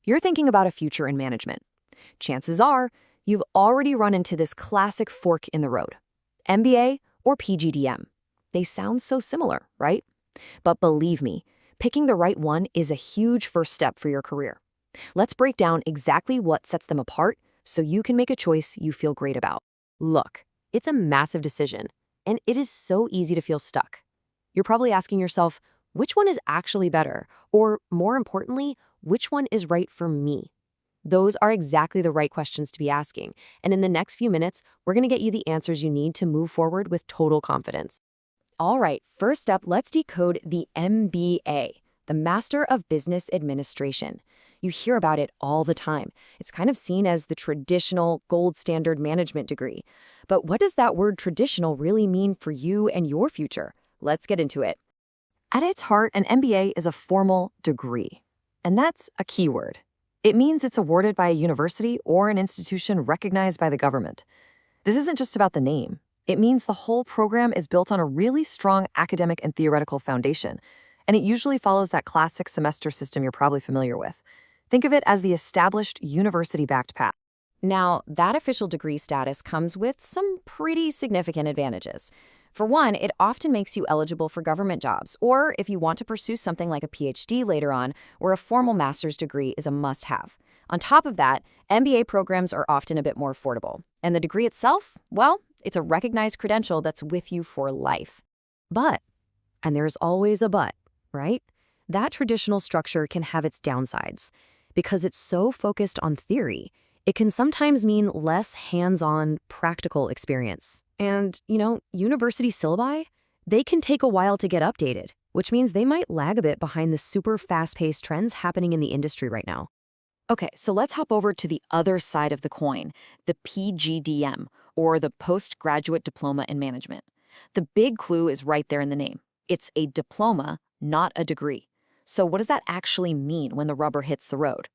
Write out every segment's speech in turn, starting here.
You're thinking about a future in management. Chances are you've already run into this classic fork in the road: MBA or PGDM. They sound so similar, right? But believe me, picking the right one is a huge first step for your career. Let's break down exactly what sets them apart so you can make a choice you feel great about. Look, it's a massive decision, and it is so easy to feel stuck. You're probably asking yourself, which one is actually better? Or more importantly, which one is right for me? Those are exactly the right questions to be asking, and in the next few minutes, we're going to get you the answers you need to move forward with total confidence. All right, first up, let's decode the MBA, the Master of Business Administration. You hear about it all the time. It's kind of seen as the traditional gold standard management degree. But what does that word traditional really mean for you and your future? Let's get into it. At its heart, an MBA is a formal degree. And that's a key word. It means it's awarded by a university or an institution recognized by the government. This isn't just about the name. It means the whole program is built on a really strong academic and theoretical foundation, and it usually follows that classic semester system you're probably familiar with. Think of it as the established university-backed path. Now, that official degree status comes with some pretty significant advantages. For one, it often makes you eligible for government jobs, or if you want to pursue something like a PhD later on, where a formal master's degree is a must-have. On top of that, MBA programs are often a bit more affordable, and the degree itself, well, it's a recognized credential that's with you for life. But, and there's always a but, right? That traditional structure can have its downsides. Because it's so focused on theory, it can sometimes mean less hands-on, practical experience. And, university syllabi, they can take a while to get updated, which means they might lag a bit behind the super fast-paced trends happening in the industry right now. Okay, so let's hop over to the other side of the coin, the PGDM, or the Postgraduate Diploma in Management. The big clue is right there in the name. It's a diploma, not a degree. So what does that actually mean when the rubber hits the road?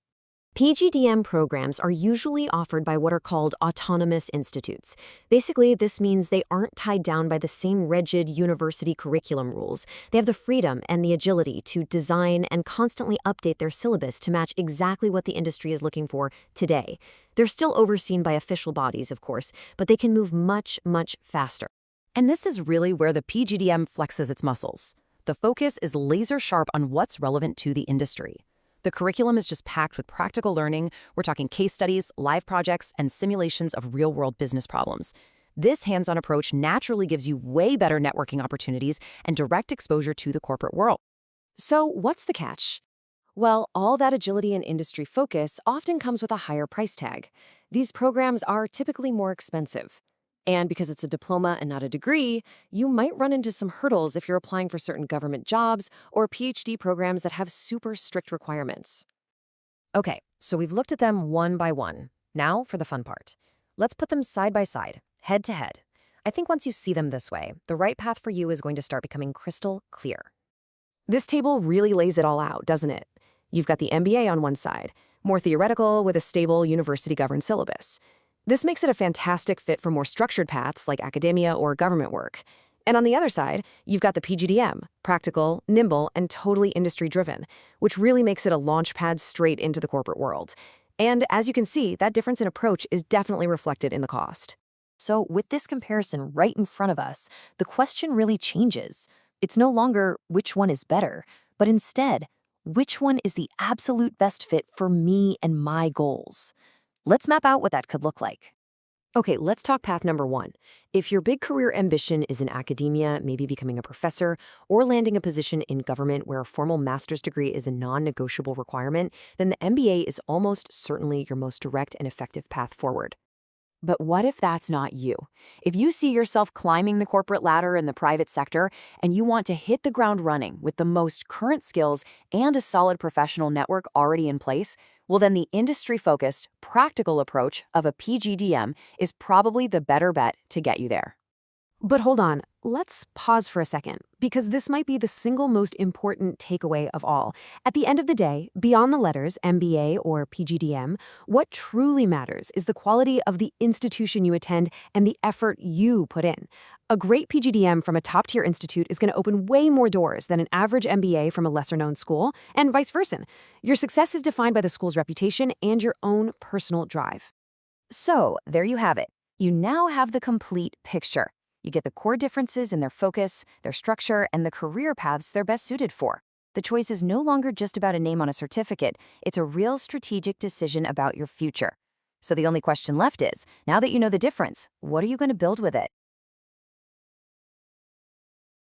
PGDM programs are usually offered by what are called autonomous institutes. Basically, this means they aren't tied down by the same rigid university curriculum rules. They have the freedom and the agility to design and constantly update their syllabus to match exactly what the industry is looking for today. They're still overseen by official bodies, of course, but they can move much, much faster. And this is really where the PGDM flexes its muscles. The focus is laser sharp on what's relevant to the industry. The curriculum is just packed with practical learning. We're talking case studies, live projects, and simulations of real-world business problems. This hands-on approach naturally gives you way better networking opportunities and direct exposure to the corporate world. So what's the catch? Well, all that agility and industry focus often comes with a higher price tag. These programs are typically more expensive. And because it's a diploma and not a degree, you might run into some hurdles if you're applying for certain government jobs or PhD programs that have super strict requirements. Okay, so we've looked at them one by one. Now for the fun part. Let's put them side by side, head to head. I think once you see them this way, the right path for you is going to start becoming crystal clear. This table really lays it all out, doesn't it? You've got the MBA on one side, more theoretical with a stable university-governed syllabus. This makes it a fantastic fit for more structured paths like academia or government work. And on the other side, you've got the PGDM, practical, nimble, and totally industry-driven, which really makes it a launch pad straight into the corporate world. And as you can see, that difference in approach is definitely reflected in the cost. So with this comparison right in front of us, the question really changes. It's no longer which one is better, but instead, which one is the absolute best fit for me and my goals? Let's map out what that could look like. Okay, let's talk path number one. If your big career ambition is in academia, maybe becoming a professor, or landing a position in government where a formal master's degree is a non-negotiable requirement, then the MBA is almost certainly your most direct and effective path forward. But what if that's not you? If you see yourself climbing the corporate ladder in the private sector and you want to hit the ground running with the most current skills and a solid professional network already in place, well then the industry-focused, practical approach of a PGDM is probably the better bet to get you there. But hold on, let's pause for a second, because this might be the single most important takeaway of all. At the end of the day, beyond the letters MBA or PGDM, what truly matters is the quality of the institution you attend and the effort you put in. A great PGDM from a top-tier institute is going to open way more doors than an average MBA from a lesser-known school, and vice versa. Your success is defined by the school's reputation and your own personal drive. So, there you have it. You now have the complete picture. You get the core differences in their focus, their structure, and the career paths they're best suited for. The choice is no longer just about a name on a certificate. It's a real strategic decision about your future. So the only question left is, now that you know the difference, what are you going to build with it?